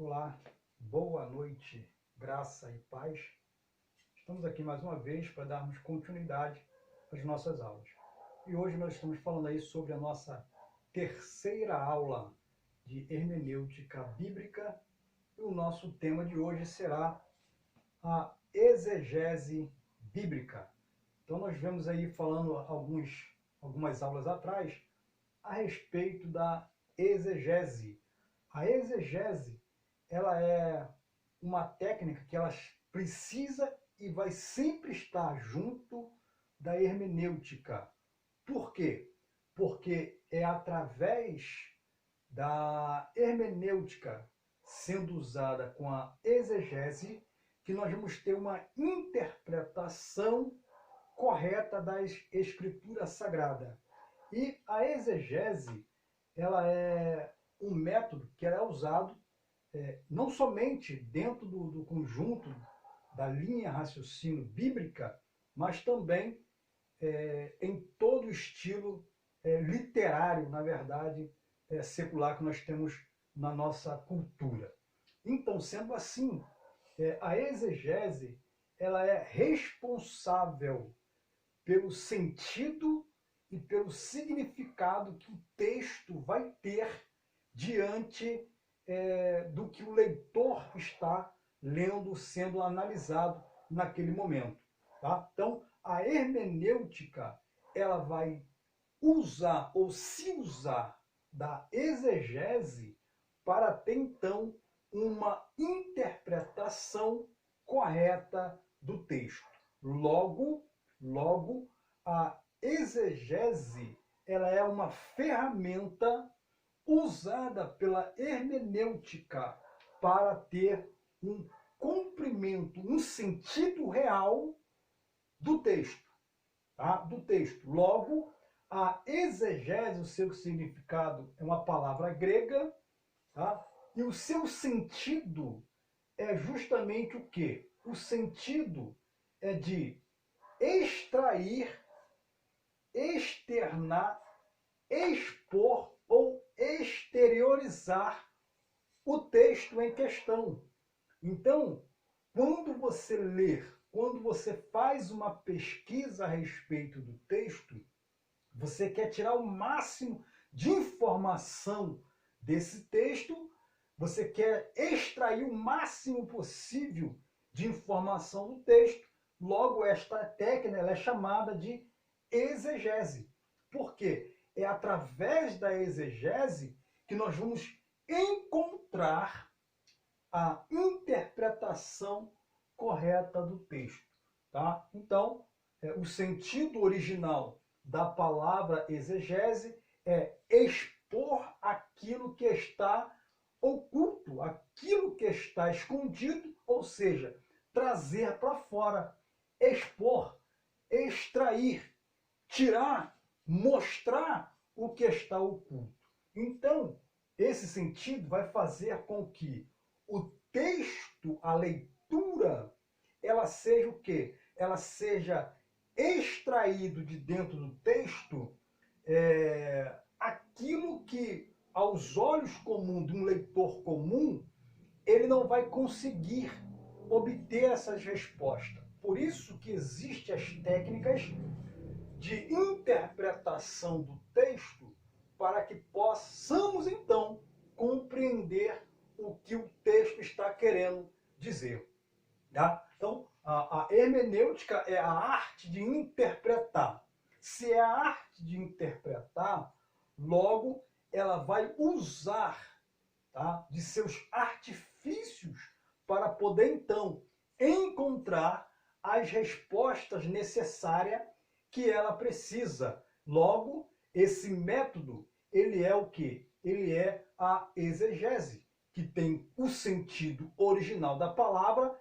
Olá, boa noite, graça e paz. Estamos aqui mais uma vez para darmos continuidade às nossas aulas. E hoje nós estamos falando aí sobre a nossa terceira aula de hermenêutica bíblica. E o nosso tema de hoje será a exegese bíblica. Então nós vemos aí falando algumas aulas atrás a respeito da exegese. A exegese, ela é uma técnica que ela precisa e vai sempre estar junto da hermenêutica. Por quê? Porque é através da hermenêutica sendo usada com a exegese que nós vamos ter uma interpretação correta das escrituras sagradas. E a exegese, ela é um método que é usado não somente dentro do conjunto da linha raciocínio bíblica, mas também em todo o estilo literário, na verdade, secular que nós temos na nossa cultura. Então, sendo assim, a exegese ela é responsável pelo sentido e pelo significado que o texto vai ter diante do que o leitor está lendo, sendo analisado naquele momento. Tá? Então, a hermenêutica ela vai usar ou se usar da exegese para ter, então, uma interpretação correta do texto. Logo, a exegese ela é uma ferramenta usada pela hermenêutica para ter um comprimento, um sentido real do texto. Tá? Do texto. Logo, a exegese, o seu significado é uma palavra grega, tá? E o seu sentido é justamente o quê? O sentido é de extrair, externar, expor ou exteriorizar o texto em questão. Então, quando você ler, quando você faz uma pesquisa a respeito do texto, você quer tirar o máximo de informação desse texto, você quer extrair o máximo possível de informação do texto. Logo, esta técnica ela é chamada de exegese. Por quê? É através da exegese que nós vamos encontrar a interpretação correta do texto. Tá? Então, o sentido original da palavra exegese é expor aquilo que está oculto, aquilo que está escondido, ou seja, trazer para fora, expor, extrair, tirar, mostrar o que está oculto. Então, esse sentido vai fazer com que o texto, a leitura, ela seja o quê? Ela seja extraído de dentro do texto aquilo que, aos olhos comuns de um leitor comum, ele não vai conseguir obter essas respostas. Por isso que existem as técnicas de interpretação do texto para que possamos, então, compreender o que o texto está querendo dizer. Tá? Então, a hermenêutica é a arte de interpretar. Se é a arte de interpretar, logo ela vai usar, tá, de seus artifícios para poder, então, encontrar as respostas necessárias que ela precisa. Logo, esse método, ele é o quê? Ele é a exegese, que tem o sentido original da palavra,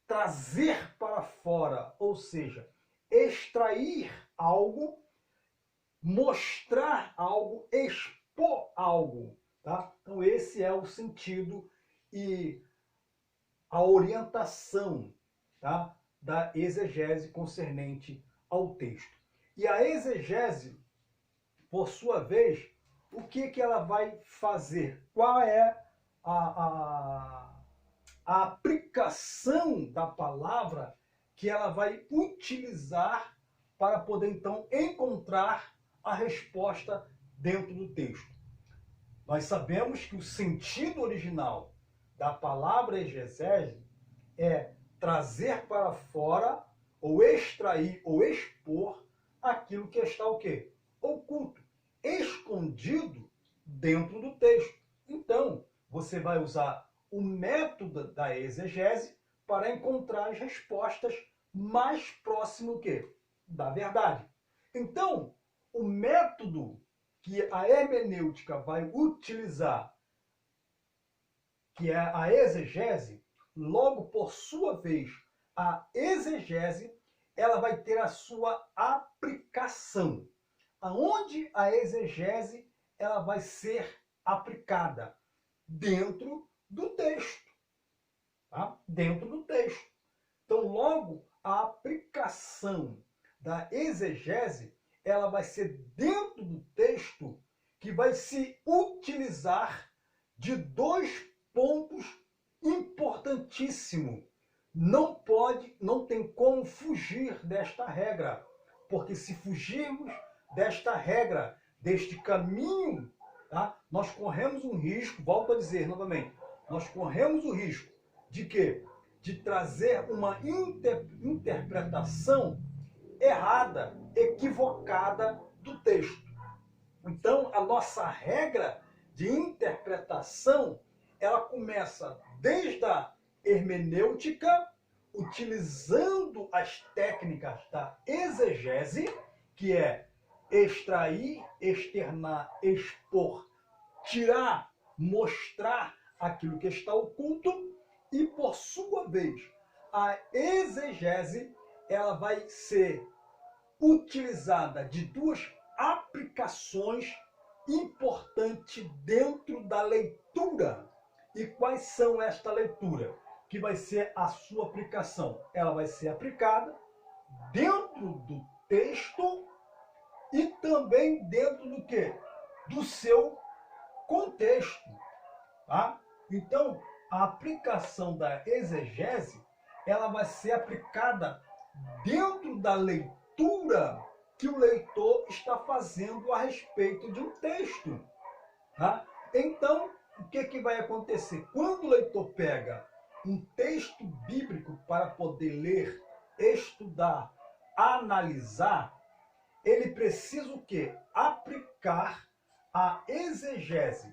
trazer para fora, ou seja, extrair algo, mostrar algo, expor algo. Tá? Então esse é o sentido e a orientação, tá, da exegese concernente ao texto. E a exegese, por sua vez, o que ela vai fazer? Qual é a, a aplicação da palavra que ela vai utilizar para poder, então, encontrar a resposta dentro do texto. Nós sabemos que o sentido original da palavra exegese é trazer para fora, ou extrair, ou expor aquilo que está o quê? Oculto, escondido dentro do texto. Então, você vai usar o método da exegese para encontrar as respostas mais próximo que da verdade. Então, o método que a hermenêutica vai utilizar, que é a exegese, logo por sua vez, a exegese, ela vai ter a sua aplicação. Aonde a exegese ela vai ser aplicada? Dentro do texto. Tá? Dentro do texto. Então, logo, a aplicação da exegese ela vai ser dentro do texto, que vai se utilizar de dois pontos importantíssimos. Não tem como fugir desta regra, porque se fugirmos desta regra, deste caminho, tá? Nós corremos um risco, volto a dizer novamente, nós corremos o risco de quê? De trazer uma interpretação errada, equivocada do texto. Então, a nossa regra de interpretação, ela começa desde a hermenêutica, utilizando as técnicas da exegese, que é extrair, externar, expor, tirar, mostrar aquilo que está oculto, e, por sua vez, a exegese ela vai ser utilizada de duas aplicações importantes dentro da leitura. E quais são esta leitura? Que vai ser a sua aplicação. Ela vai ser aplicada dentro do texto e também dentro do quê? Do seu contexto. Tá? Então, a aplicação da exegese ela vai ser aplicada dentro da leitura que o leitor está fazendo a respeito de um texto. Tá? Então, o que vai acontecer? Quando o leitor pega um texto bíblico para poder ler, estudar, analisar, ele precisa o quê? Aplicar a exegese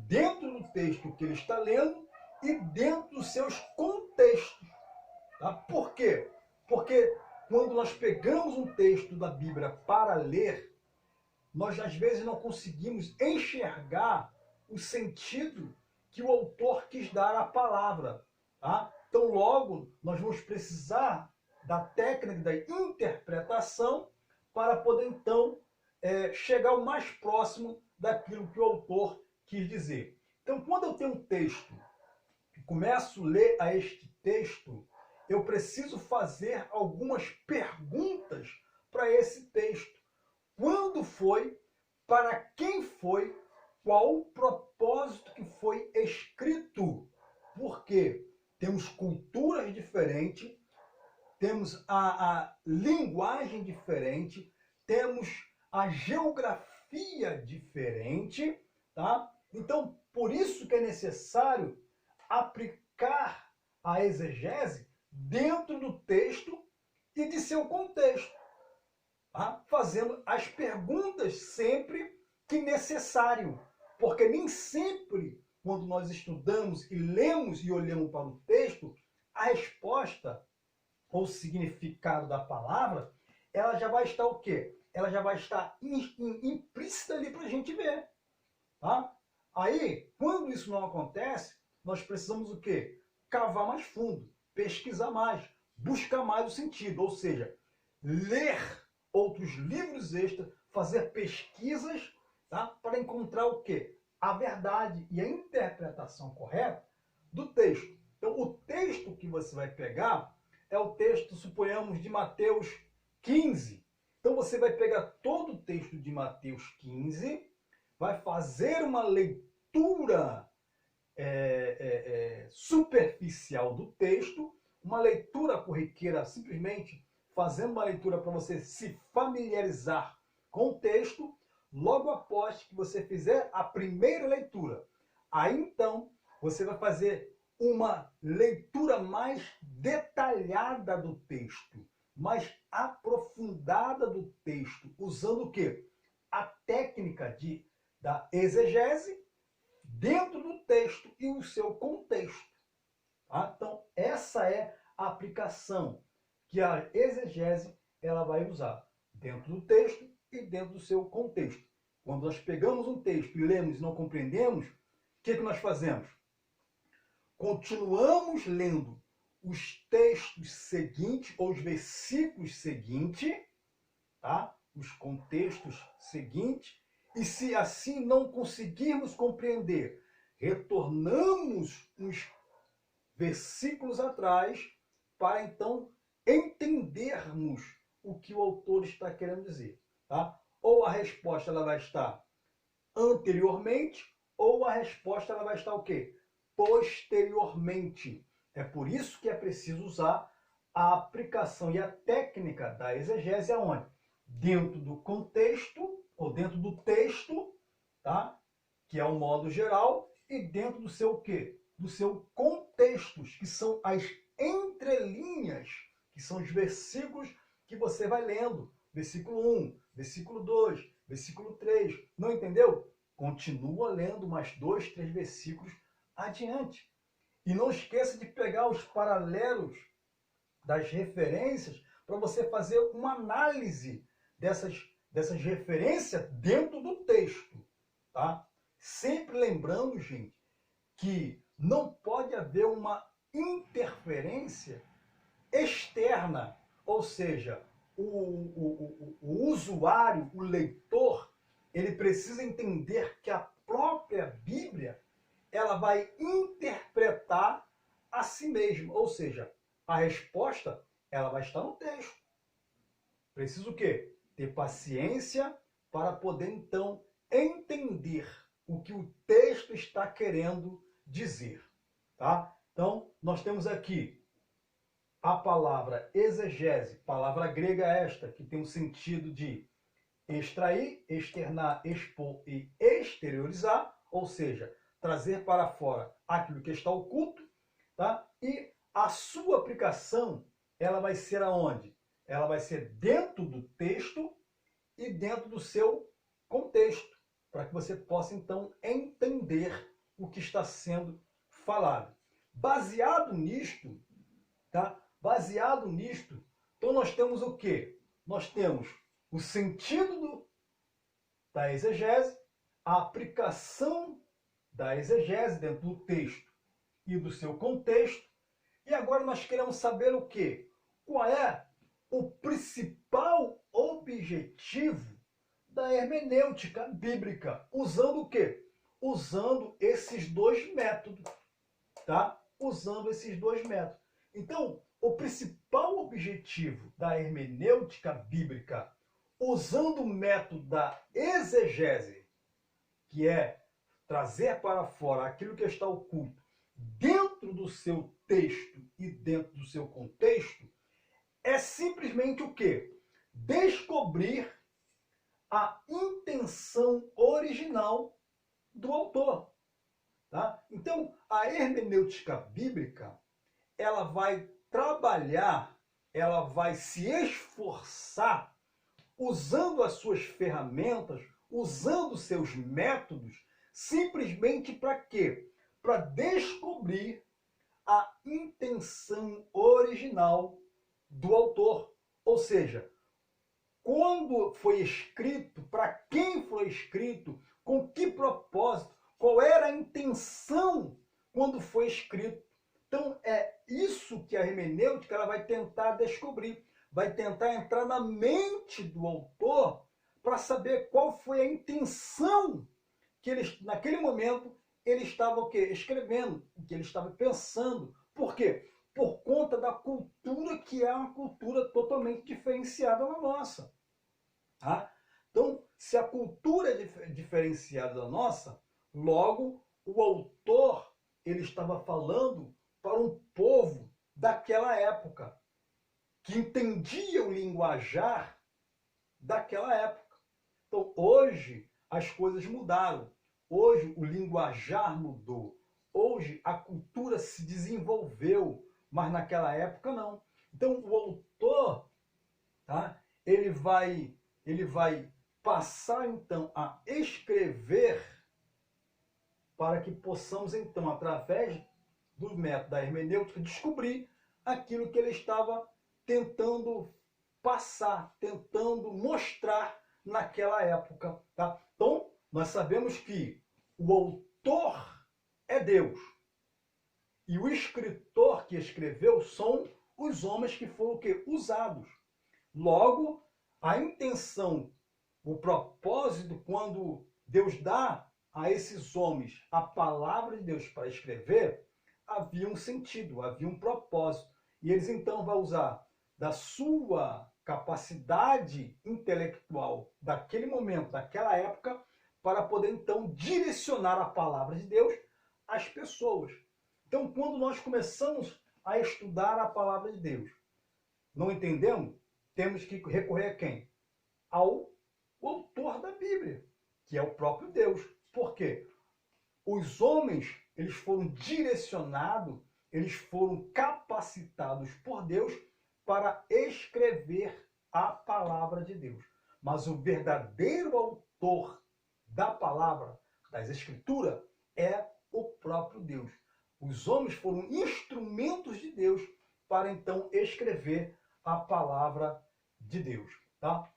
dentro do texto que ele está lendo e dentro dos seus contextos. Tá? Por quê? Porque quando nós pegamos um texto da Bíblia para ler, nós às vezes não conseguimos enxergar o sentido que o autor quis dar à palavra. Tá? Então, logo, nós vamos precisar da técnica da interpretação para poder, então, chegar o mais próximo daquilo que o autor quis dizer. Então, quando eu tenho um texto, começo a ler a este texto, eu preciso fazer algumas perguntas para esse texto. Quando foi? Para quem foi? Qual o propósito que foi escrito? Porque temos culturas diferentes, temos a linguagem diferente, temos a geografia diferente, tá? Então, por isso que é necessário aplicar a exegese dentro do texto e de seu contexto, tá? Fazendo as perguntas sempre que necessário, porque nem sempre, quando nós estudamos e lemos e olhamos para o texto, a resposta ou o significado da palavra, ela já vai estar o quê? Ela já vai estar implícita ali para a gente ver. Tá? Aí, quando isso não acontece, nós precisamos o quê? Cavar mais fundo, pesquisar mais, buscar mais o sentido, ou seja, ler outros livros extras, fazer pesquisas, tá? Para encontrar o quê? A verdade e a interpretação correta do texto. Então, o texto que você vai pegar é o texto, suponhamos, de Mateus 15. Então, você vai pegar todo o texto de Mateus 15, vai fazer uma leitura superficial do texto, uma leitura corriqueira, simplesmente fazendo uma leitura para você se familiarizar com o texto, logo após que você fizer a primeira leitura. Aí então você vai fazer uma leitura mais detalhada do texto, mais aprofundada do texto, usando o quê? A técnica da exegese dentro do texto e o seu contexto. Tá? Então, essa é a aplicação que a exegese ela vai usar dentro do texto e dentro do seu contexto. Quando nós pegamos um texto e lemos e não compreendemos, o que nós fazemos? Continuamos lendo os textos seguintes, ou os versículos seguintes, tá? Os contextos seguintes, e se assim não conseguirmos compreender, retornamos uns versículos atrás para então entendermos o que o autor está querendo dizer. Tá? Ou a resposta ela vai estar anteriormente, ou a resposta ela vai estar o quê? Posteriormente. É por isso que é preciso usar a aplicação e a técnica da exegese aonde? Dentro do contexto, ou dentro do texto, tá? Que é o modo geral, e dentro do seu quê? Do seu contextos, que são as entrelinhas, que são os versículos que você vai lendo. Versículo 1, versículo 2, versículo 3. Não entendeu? Continua lendo mais 2, 3 versículos adiante. E não esqueça de pegar os paralelos das referências para você fazer uma análise dessas referências dentro do texto. Tá? Sempre lembrando, gente, que não pode haver uma interferência externa, ou seja, o usuário, o leitor, ele precisa entender que a própria Bíblia ela vai interpretar a si mesma, ou seja, a resposta ela vai estar no texto. Preciso o quê? Ter paciência para poder então entender o que o texto está querendo dizer, tá? Então, nós temos aqui a palavra exegese, palavra grega esta, que tem o sentido de extrair, externar, expor e exteriorizar, ou seja, trazer para fora aquilo que está oculto, tá? E a sua aplicação, ela vai ser aonde? Ela vai ser dentro do texto e dentro do seu contexto, para que você possa então entender o que está sendo falado. Baseado nisto, tá? Baseado nisto, então nós temos o quê? Nós temos o sentido da exegese, a aplicação da exegese dentro do texto e do seu contexto. E agora nós queremos saber o quê? Qual é o principal objetivo da hermenêutica bíblica? Usando o quê? Usando esses dois métodos, tá? Usando esses dois métodos. Então, o principal objetivo da hermenêutica bíblica, usando o método da exegese, que é trazer para fora aquilo que está oculto dentro do seu texto e dentro do seu contexto, é simplesmente o quê? Descobrir a intenção original do autor. Tá? Então, a hermenêutica bíblica, ela vai trabalhar, ela vai se esforçar usando as suas ferramentas, usando os seus métodos, simplesmente para quê? Para descobrir a intenção original do autor. Ou seja, quando foi escrito, para quem foi escrito, com que propósito, qual era a intenção quando foi escrito. Então, é isso que a hermenêutica ela vai tentar descobrir, vai tentar entrar na mente do autor para saber qual foi a intenção que ele, naquele momento, ele estava o quê? Escrevendo, o que ele estava pensando. Por quê? Por conta da cultura que é uma cultura totalmente diferenciada da nossa. Tá? Então, se a cultura é diferenciada da nossa, logo o autor ele estava falando para um povo daquela época, que entendia o linguajar daquela época. Então, hoje, as coisas mudaram. Hoje, o linguajar mudou. Hoje, a cultura se desenvolveu, mas naquela época, não. Então, o autor, tá? Ele vai passar, então, a escrever para que possamos, então, através do método da hermenêutica, descobrir aquilo que ele estava tentando passar, tentando mostrar naquela época. Tá? Então, nós sabemos que o autor é Deus. E o escritor que escreveu são os homens que foram o quê? Usados. Logo, a intenção, o propósito, quando Deus dá a esses homens a palavra de Deus para escrever, havia um sentido, havia um propósito. E eles então vão usar da sua capacidade intelectual daquele momento, daquela época, para poder então direcionar a palavra de Deus às pessoas. Então, quando nós começamos a estudar a palavra de Deus, não entendemos? Temos que recorrer a quem? Ao autor da Bíblia, que é o próprio Deus. Por quê? Os homens, eles foram direcionados, eles foram capacitados por Deus para escrever a palavra de Deus. Mas o verdadeiro autor da palavra, das Escrituras, é o próprio Deus. Os homens foram instrumentos de Deus para então escrever a palavra de Deus. Tá?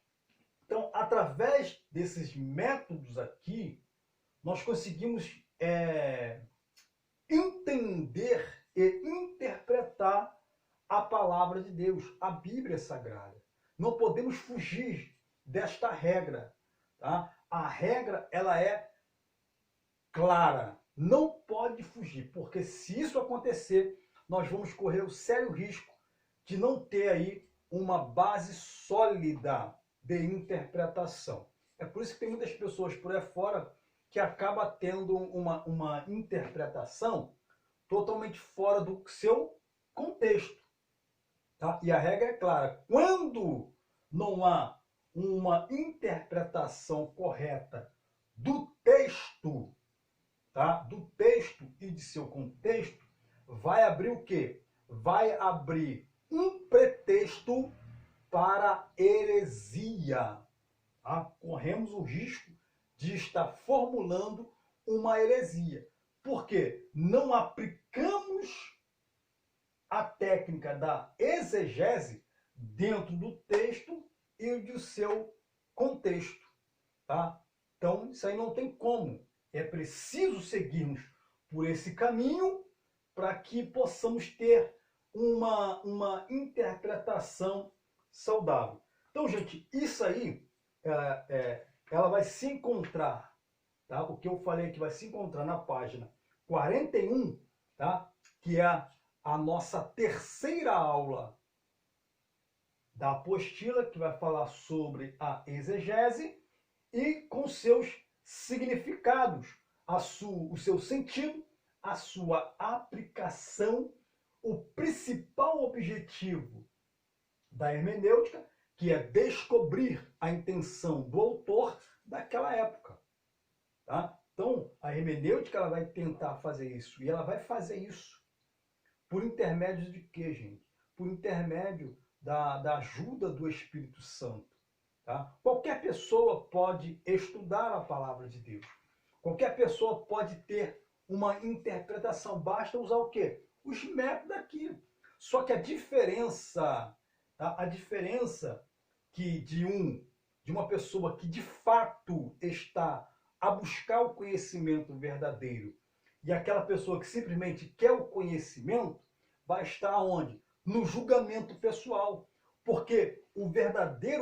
Então, através desses métodos aqui, nós conseguimos entender e interpretar a palavra de Deus, a Bíblia Sagrada. Não podemos fugir desta regra. Tá? A regra, ela é clara. Não pode fugir, porque se isso acontecer, nós vamos correr o sério risco de não ter aí uma base sólida de interpretação. É por isso que tem muitas pessoas por aí fora que acaba tendo uma interpretação totalmente fora do seu contexto. Tá? E a regra é clara. Quando não há uma interpretação correta do texto, tá? Do texto e de seu contexto, vai abrir o quê? Vai abrir um pretexto para heresia. Tá? Corremos o risco de estar formulando uma heresia. Porque não aplicamos a técnica da exegese dentro do texto e do seu contexto. Tá? Então, isso aí não tem como. É preciso seguirmos por esse caminho para que possamos ter uma interpretação saudável. Então, gente, isso aí ela vai se encontrar, tá? O que eu falei aqui vai se encontrar na página 41, tá? Que é a nossa terceira aula da apostila, que vai falar sobre a exegese e com seus significados, o seu sentido, a sua aplicação, o principal objetivo da hermenêutica, que é descobrir a intenção do autor daquela época. Tá? Então, a hermenêutica ela vai tentar fazer isso, e ela vai fazer isso por intermédio de quê, gente? Por intermédio da ajuda do Espírito Santo. Tá? Qualquer pessoa pode estudar a palavra de Deus. Qualquer pessoa pode ter uma interpretação. Basta usar o quê? Os métodos aqui. Só que a diferença, tá? A diferença que de uma pessoa que de fato está a buscar o conhecimento verdadeiro e aquela pessoa que simplesmente quer o conhecimento, vai estar onde? No julgamento pessoal. Porque o verdadeiro